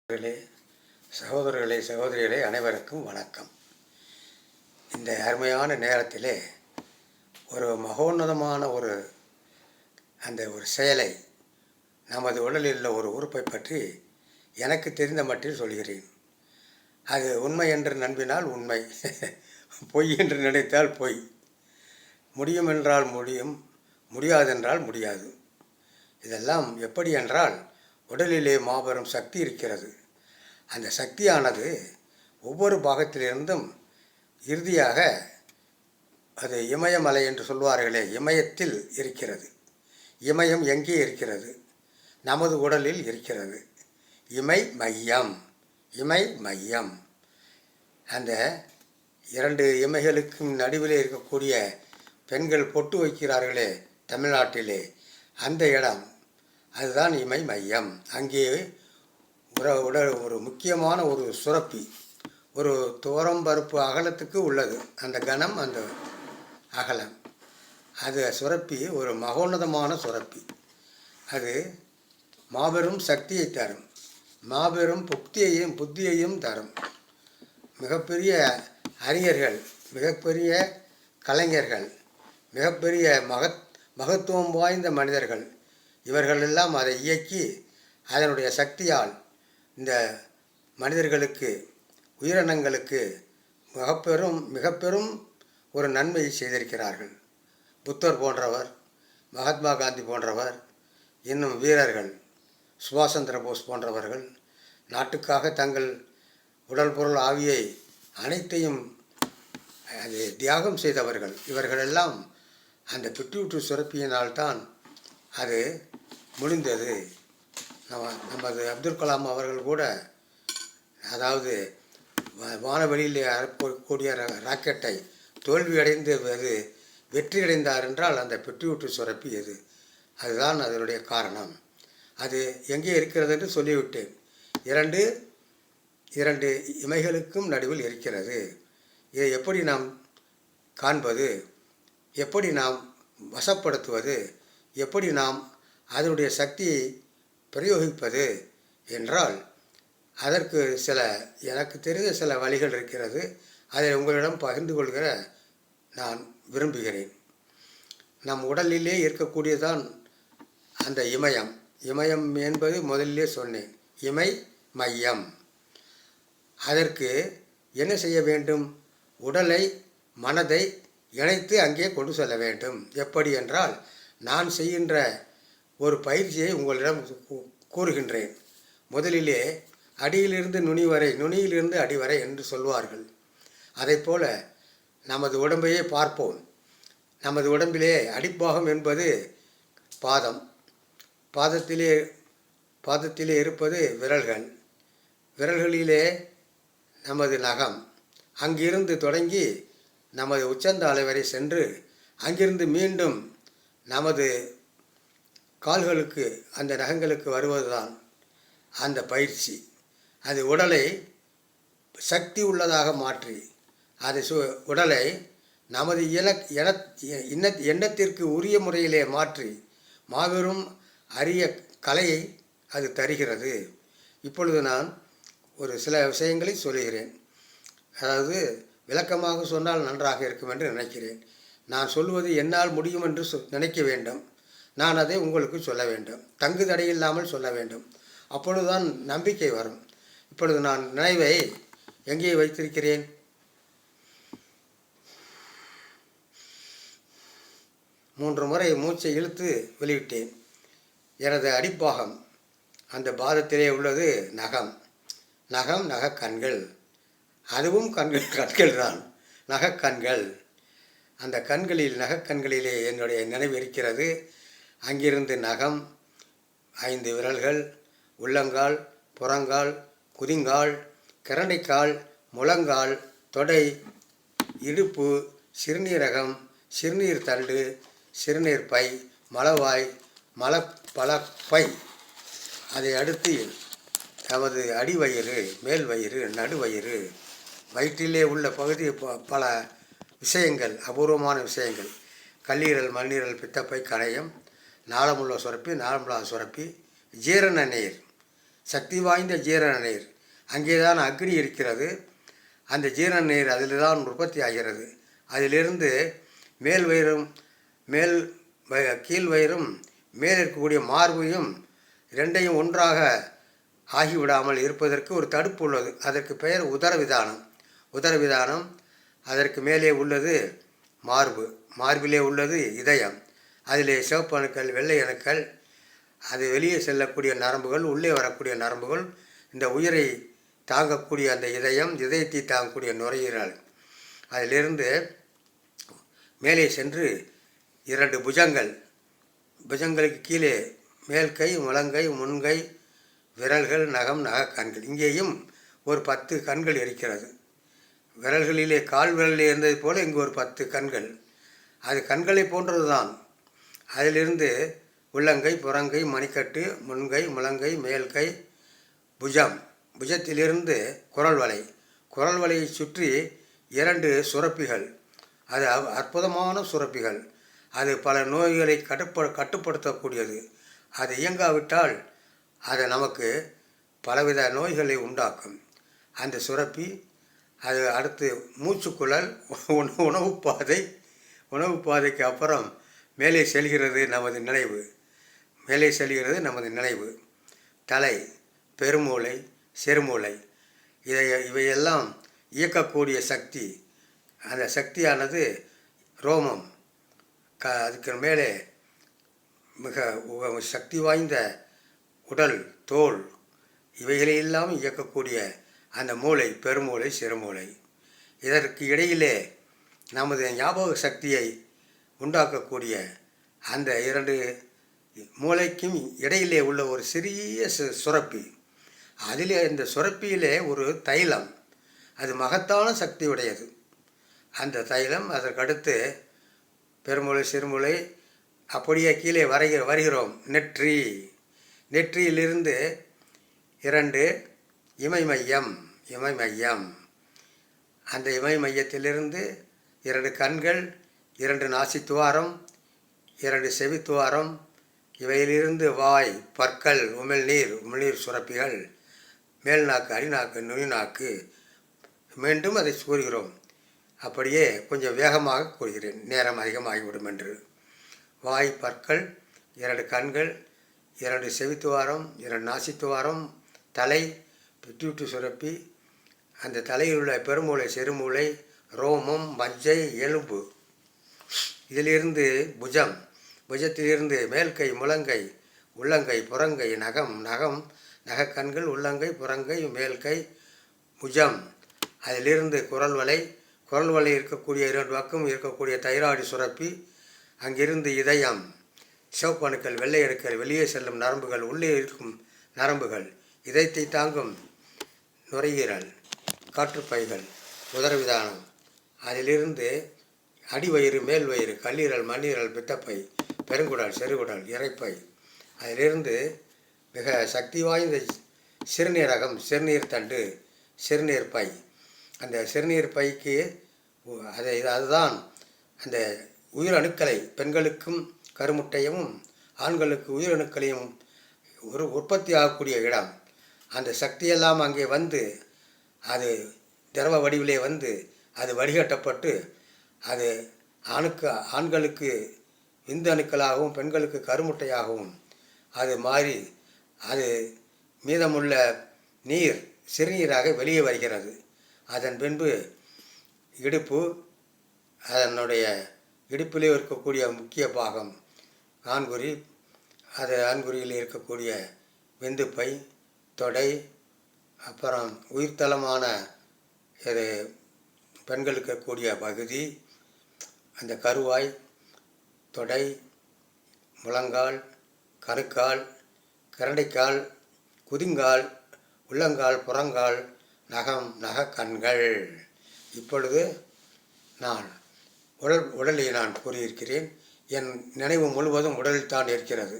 சகோதரர்களே சகோதரிகளே அனைவருக்கும் வணக்கம். இந்த அருமையான நேரத்திலே ஒரு மகோன்னதமான ஒரு செயலை நமது உடலில் உள்ள ஒரு உறுப்பை பற்றி எனக்கு தெரிந்த மட்டில் சொல்கிறேன். அது உண்மை என்று நம்பினால் உண்மை, பொய் என்று நினைத்தால் பொய். முடியும் என்றால் முடியும், முடியாதென்றால் முடியாது. இதெல்லாம் எப்படி என்றால், உடலிலே மாபெரும் சக்தி இருக்கிறது. அந்த சக்தியானது ஒவ்வொரு பாகத்திலிருந்தும் இறுதியாக அது இமயமலை என்று சொல்வார்களே, இமயத்தில் இருக்கிறது. இமயம் எங்கே இருக்கிறது? நமது உடலில் இருக்கிறது. இமை மையம். அந்த இரண்டு இமைகளுக்கும் நடுவிலே இருக்கக்கூடிய பெண்கள் பொட்டு வைக்கிறார்களே தமிழ்நாட்டிலே, அந்த இடம் அதுதான் இமை மையம். அங்கே ஒரு முக்கியமான ஒரு சுரப்பி, ஒரு துவரம்பருப்பு அகலத்துக்கு உள்ளது. அந்த கணம், அந்த அகலம், அது சுரப்பி ஒரு மகோன்னதமான சுரப்பி. அது மாபெரும் சக்தியை தரும், மாபெரும் புத்தியையும் தரும். மிகப்பெரிய அறிஞர்கள், மிகப்பெரிய கலைஞர்கள், மிகப்பெரிய மகத்துவம் வாய்ந்த மனிதர்கள், இவர்களெல்லாம் அதை இயக்கி அதனுடைய சக்தியால் இந்த மனிதர்களுக்கு, உயிரினங்களுக்கு மிகப்பெரும் ஒரு நன்மையை செய்திருக்கிறார்கள். புத்தர் போன்றவர், மகாத்மா காந்தி போன்றவர், இன்னும் வீரர்கள், சுபாஷ் சந்திர போஸ் போன்றவர்கள் நாட்டுக்காக தங்கள் உடல் பொருள் ஆவியை அனைத்தையும் அது தியாகம் செய்தவர்கள். இவர்களெல்லாம் அந்த பிட்யூட்டரி சுரப்பியினால்தான் அது முடிந்தது. நமது அப்துல் கலாம் அவர்கள் கூட, அதாவது வானவெளியில் கூடிய ராக்கெட்டை தோல்வியடைந்து அது வெற்றியடைந்தார் என்றால் அந்த பிட்யூட்டரி சுரப்பி எது, அதுதான் அதனுடைய காரணம். அது எங்கே இருக்கிறது என்று சொல்லிவிட்டேன். இரண்டு இமைகளுக்கும் நடுவில் இருக்கிறது. இதை எப்படி நாம் காண்பது, எப்படி நாம் வசப்படுத்துவது, எப்படி நாம் அதனுடைய சக்தியை பிரயோகிப்பது என்றால், அதற்கு எனக்கு தெரிந்த சில வழிகள் இருக்கிறது. அதை உங்களிடம் பகிர்ந்து கொள்கிற நான் விரும்புகிறேன். நம் உடலிலே இருக்கக்கூடியதான் அந்த இமயம். இமயம் என்பது முதலிலே சொன்னேன், இமை மையம். அதற்கு என்ன செய்ய வேண்டும்? உடலை, மனதை இணைத்து அங்கே கொண்டு செல்ல வேண்டும். எப்படி என்றால், நான் செய்கின்ற ஒரு பயிற்சியை உங்களிடம் கூறுகின்றேன். முதலிலே அடியிலிருந்து நுனி வரை, நுனியிலிருந்து அடி வரை என்று சொல்வார்கள். அதை போல நமது உடம்பையே பார்ப்போம். நமது உடம்பிலே அடிப்பாகம் என்பது பாதம். பாதத்திலே இருப்பது விரல்கள். விரல்களிலே நமது நகம். அங்கிருந்து தொடங்கி நமது உச்சந்தாழை வரை சென்று அங்கிருந்து மீண்டும் நமது கால்களுக்கு, அந்த நகங்களுக்கு வருவதுதான் அந்த பயிற்சி. அது உடலை சக்தி உள்ளதாக மாற்றி, அது உடலை நமது எண்ணத்திற்கு உரிய முறையிலே மாற்றி மாபெரும் அரிய கலையை அது தருகிறது. இப்பொழுது நான் ஒரு சில விஷயங்களை சொல்லுகிறேன். அதாவது விளக்கமாக சொன்னால் நன்றாக இருக்கும் என்று நினைக்கிறேன். நான் சொல்வது என்னால் முடியும் என்று நினைக்க வேண்டும். நான் அதை உங்களுக்கு சொல்ல வேண்டும், தங்கு தடையில்லாமல் சொல்ல வேண்டும். அப்பொழுதுதான் நம்பிக்கை வரும். இப்பொழுது நான் நினைவை எங்கே வைத்திருக்கிறேன்? மூன்று முறை மூச்சை இழுத்து வெளியிட்டேன். எனது அடிப்பாகம், அந்த பாதத்திலே உள்ளது நகம். நகக்கண்கள், அதுவும் கண்கள் தான், நகக்கண்கள். அந்த நகக்கண்களிலே என்னுடைய நினைவு இருக்கிறது. அங்கிருந்து நகம், 5 விரல்கள், உள்ளங்கால், புறங்கால், குதிங்கால், கரண்டைக்கால், முழங்கால், தொடை, இடுப்பு, சிறுநீரகம், சிறுநீர் தண்டு, சிறுநீர் பை, மலவாய், மலப்பலப்பை. அதை அடுத்து நமது அடிவயிறு, மேல் வயிறு, நடுவயிறு, வயிற்றிலே உள்ள பகுதி பல விஷயங்கள், அபூர்வமான விஷயங்கள். கல்லீரல், மண்ணீரல், பித்தப்பை, கணையம், நாளமுள்ள சுரப்பி, நாளமில்லாத சுரப்பி, ஜீரண நீர், சக்தி வாய்ந்த ஜீரண நீர். அங்கேதான் அக்னி இருக்கிறது. அந்த ஜீரண நீர் அதில் தான் உற்பத்தி ஆகிறது. அதிலிருந்து மேல் வயிறும் கீழ் வயிறும் மேல் இருக்கக்கூடிய மார்பையும் இரண்டையும் ஒன்றாக ஆகிவிடாமல் இருப்பதற்கு ஒரு தடுப்பு உள்ளது. அதற்கு பெயர் உதரவிதானம். உதரவிதானம். அதற்கு மேலே உள்ளது மார்பு. மார்பிலே உள்ளது இதயம். அதிலே சிவப்பு அணுக்கள், வெள்ளை அணுக்கள், அது வெளியே செல்லக்கூடிய நரம்புகள், உள்ளே வரக்கூடிய நரம்புகள், இந்த உயிரை தாங்கக்கூடிய அந்த இதயத்தை தாங்கக்கூடிய நுரையீரல். அதிலிருந்து மேலே சென்று 2 புஜங்கள், புஜங்களுக்கு கீழே மேல் கை, முழங்கை, முன்கை, விரல்கள், நகம், கண்கள். இங்கேயும் ஒரு 10 கண்கள் இருக்கிறது. விரல்களிலே கால் விரலிலே இருந்தது போல இங்கு ஒரு 10 கண்கள். அது கண்களை போன்றது தான். அதிலிருந்து உள்ளங்கை, புறங்கை, மணிக்கட்டு, முன்கை, முழங்கை, மேல்கை, புஜம். புஜத்திலிருந்து குரல் வலை. குரல் வலையை சுற்றி 2 சுரப்பிகள். அது அற்புதமான சுரப்பிகள். அது பல நோய்களை கட்டுப்படுத்தக்கூடியது. அது இயங்காவிட்டால் அது நமக்கு பலவித நோய்களை உண்டாக்கும். அந்த சுரப்பி. அது அடுத்து மூச்சுக்குழல், உணவு பாதைக்கு அப்புறம் மேலே செல்கிறது நமது நினைவு. தலை, பெருமூளை, சிறுமூளை, இவையெல்லாம் இயக்கக்கூடிய சக்தி. அந்த சக்தியானது ரோமம். அதுக்கு மேலே மிக சக்தி வாய்ந்த உடல், தோல், இவைகளையெல்லாம் இயக்கக்கூடிய அந்த மூளை, பெருமூளை, சிறுமூளை. இதற்கு இடையிலே நமது ஞாபக சக்தியை உண்டாக்கக்கூடிய அந்த 2 மூளைக்கும் இடையிலே உள்ள ஒரு சிறிய சுரப்பி. அதிலே இந்த சுரப்பியிலே ஒரு தைலம். அது மகத்தான சக்தி உடையது. அந்த தைலம். அதற்கடுத்து பெருமூளை, சிறுமூளை, அப்படியே கீழே வருகிறோம். நெற்றியிலிருந்து 2 இமை மையம். அந்த இமை மையத்திலிருந்து 2 கண்கள், 2 நாசித்துவாரம், 2 செவித்துவாரம், இவையிலிருந்து வாய், பற்கள், உமிழ்நீர் சுரப்பிகள், மேல்நாக்கு, அடிநாக்கு, நுனிநாக்கு. மீண்டும் அதை கூறுகிறோம். அப்படியே கொஞ்சம் வேகமாக கூறுகிறேன், நேரம் அதிகமாகிவிடும் என்று. வாய், பற்கள், 2 கண்கள், 2 செவித்துவாரம், 2 நாசித்துவாரம், தலை, பிட்யூட்டரி சுரப்பி, அந்த தலையில் உள்ள பெருமூளை, சிறுமூளை, ரோமம், மஜ்ஜை, எலும்பு. இதிலிருந்து புஜத்திலிருந்து மேல்கை, முழங்கை, உள்ளங்கை, புறங்கை, நகக்கண்கள், உள்ளங்கை, புறங்கை, மேல்கை, புஜம். அதிலிருந்து குரல் வலை இருக்கக்கூடிய 2 பக்கம் இருக்கக்கூடிய தைராய்டு சுரப்பி. அங்கிருந்து இதயம், சிவப்பு அணுக்கள், வெள்ளை அணுக்கள், வெளியே செல்லும் நரம்புகள், உள்ளே இருக்கும் நரம்புகள், இதயத்தை தாங்கும் நுரையீரல், காற்றுப்பைகள், உதரவிதானம். அதிலிருந்து அடிவயிறு, மேல் வயிறு, கல்லீரல், மண்ணீரல், பித்தப்பை, பெருங்குடல், செருகுடல், இரைப்பை. அதிலிருந்து மிக சக்தி வாய்ந்த சிறுநீரகம், சிறுநீர் தண்டு, சிறுநீர் பை. அந்த சிறுநீர் பைக்கு அதுதான் அந்த உயிரணுக்களை, பெண்களுக்கும் கருமுட்டையும் ஆண்களுக்கு உயிரணுக்களையும் உற்பத்தி ஆகக்கூடிய இடம். அந்த சக்தியெல்லாம் அங்கே வந்து அது திரவ வடிவிலே வந்து அது வடிகட்டப்பட்டு அது ஆண்களுக்கு விந்து அணுக்களாகவும் பெண்களுக்கு கருமுட்டையாகவும் அது மாறி அது மீதமுள்ள நீர் சிறுநீராக வெளியே வருகிறது. அதன் பின்பு இடுப்பு, அதனுடைய இடுப்பிலே இருக்கக்கூடிய முக்கிய பாகம் ஆண்குறி, அது ஆண்குறியில் இருக்கக்கூடிய விந்துப்பை, தொடை, அப்புறம் உயிர்த்தலமான இது பெண்களுக்கு இருக்கக்கூடிய பகுதி, அந்த கருவாய், தொடை, முழங்கால், கணுக்கால், கரண்டைக்கால், குதிங்கால், உள்ளங்கால், புறங்கால், நகக்கண்கள். இப்பொழுது நான் உடலை நான் கூறியிருக்கிறேன். என் நினைவு முழுவதும் உடலில் தான் இருக்கிறது.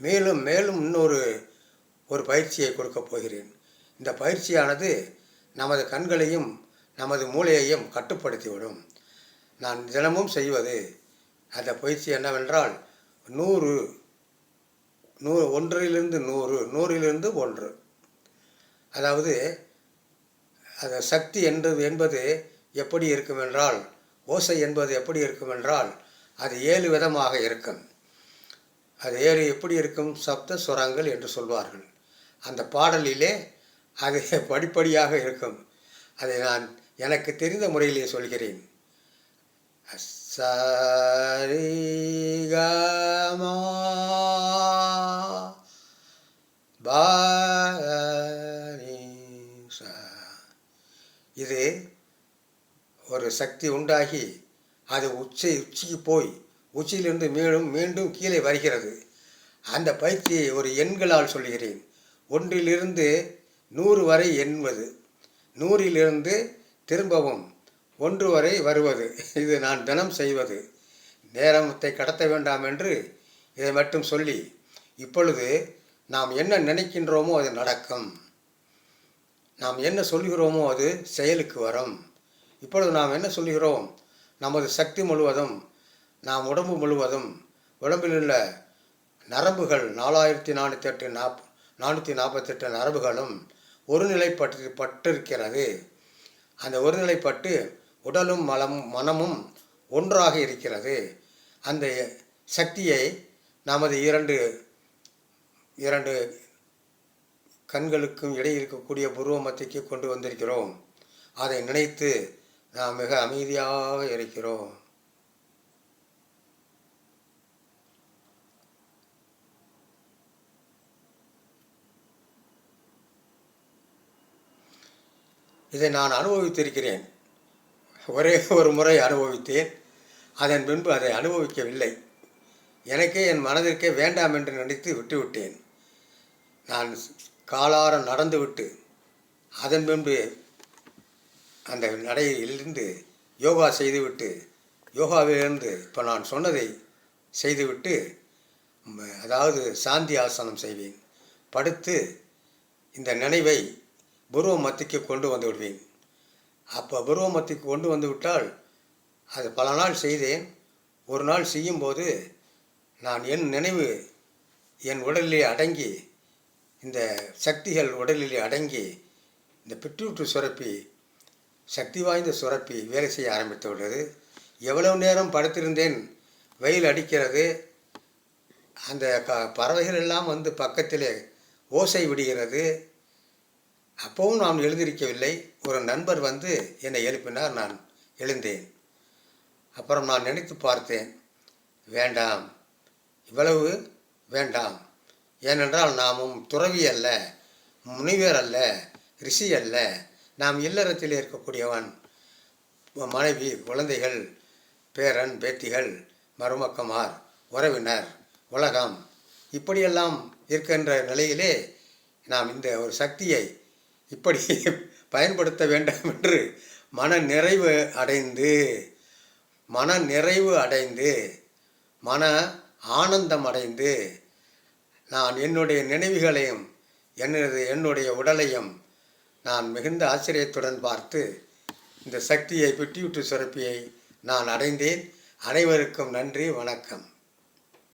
மேலும் இன்னொரு பயிற்சியை கொடுக்கப் போகிறேன். இந்த பயிற்சியானது நமது கண்களையும் நமது மூளையையும் கட்டுப்படுத்திவிடும். நான் தினமும் செய்வது அந்த பயிற்சி என்னவென்றால் 100, 100, 100லிருந்து 100, 100லிருந்து 1. அதாவது அது சக்தி என்பது எப்படி இருக்கும் என்றால், ஓசை என்பது எப்படி இருக்கும் என்றால், அது 7 விதமாக இருக்கும். அது 7 எப்படி இருக்கும்? சப்த சுரங்கள் என்று சொல்வார்கள். அந்த பாடலிலே அது படிப்படியாக இருக்கும். அதை நான் எனக்கு தெரிந்த முறையிலே சொல்கிறேன். சரிகமா பாரிசா. இது ஒரு சக்தி உண்டாகி அது உச்சிக்கு போய் உச்சியிலிருந்து மீண்டும் கீழே வருகிறது. அந்த பயிற்சியை ஒரு எண்களால் சொல்கிறேன். 1லிருந்து 100 வரை எண்பது, 100லிருந்து திரும்பவும் 1 வரை வருவது. இது நான் தினம் செய்வது. நேரத்தை கடத்த வேண்டாம் என்று இதை மட்டும் சொல்லி, இப்பொழுது நாம் என்ன நினைக்கின்றோமோ அது நடக்கும். நாம் என்ன சொல்கிறோமோ அது செயலுக்கு வரும். இப்பொழுது நாம் என்ன சொல்கிறோம்? நமது சக்தி முழுவதும், நாம் உடம்பு முழுவதும், உடம்பில் உள்ள நரம்புகள் 4448 நரம்புகளும் ஒருநிலைப்பட்டிருக்கிறது. அந்த ஒருநிலைப்பட்டு உடலும் மனமும் ஒன்றாக இருக்கிறது. அந்த சக்தியை நமது இரண்டு கண்களுக்கும் இடையில் இருக்கக்கூடிய புருவ மத்திக்கு கொண்டு வந்திருக்கிறோம். அதை நினைத்து நாம் மிக அமைதியாக இருக்கிறோம். இதை நான் அனுபவித்திருக்கிறேன். ஒரே ஒரு முறை அனுபவித்தேன். அதன் பின்பு அதை அனுபவிக்கவில்லை. எனக்கே என் மனதிற்கே வேண்டாம் என்று நினைத்து விட்டுவிட்டேன். நான் காலார நடந்துவிட்டு அதன் பின்பு அந்த நடையிலிருந்து யோகா செய்துவிட்டு, யோகாவிலிருந்து இப்போ நான் சொன்னதை செய்துவிட்டு, அதாவது சாந்தி ஆசனம் செய்வேன். படுத்து இந்த நினைவை புருவ மத்திக்கு கொண்டு வந்து விடுவேன். அப்போ புருவ மத்திக்கு கொண்டு வந்து விட்டால், அது பல நாள் செய்தேன். ஒரு நாள் செய்யும்போது நான் என் நினைவு என் உடலிலே அடங்கி, இந்த சக்திகள் உடலிலே அடங்கி, இந்த பிட்யூட்டரி சுரப்பி, சக்தி வாய்ந்த சுரப்பி வேலை செய்ய ஆரம்பித்து விடுறது. எவ்வளவு நேரம் படுத்திருந்தேன், வெயில் அடிக்கிறது, அந்த பறவைகள் எல்லாம் வந்து பக்கத்திலே ஓசை விடுகிறது. அப்பவும் நான் எழுந்திருக்கவில்லை. ஒரு நண்பர் வந்து என்னை எழுப்பினார். நான் எழுந்தேன். அப்புறம் நான் நினைத்து பார்த்தேன், வேண்டாம், இவ்வளவு வேண்டாம். ஏனென்றால் நாமும் துறவி அல்ல, முனிவர் அல்ல, ரிஷி அல்ல. நாம் இல்லறத்தில் இருக்கக்கூடியவன். மனைவி, குழந்தைகள், பேரன், பேத்திகள், மருமக்கமார், உறவினர், உலகம், இப்படியெல்லாம் இருக்கின்ற நிலையிலே நாம் இந்த ஒரு சக்தியை இப்படி பயன்படுத்த வேண்டும் என்று மன நிறைவு அடைந்து மன ஆனந்தம் அடைந்து, நான் என்னுடைய நினைவுகளையும் என்னுடைய உடலையும் நான் மிகுந்த ஆச்சரியத்துடன் பார்த்து, இந்த சக்தியை, பிட்யூட்டரி சுரப்பியை நான் அடைந்தேன். அனைவருக்கும் நன்றி, வணக்கம்.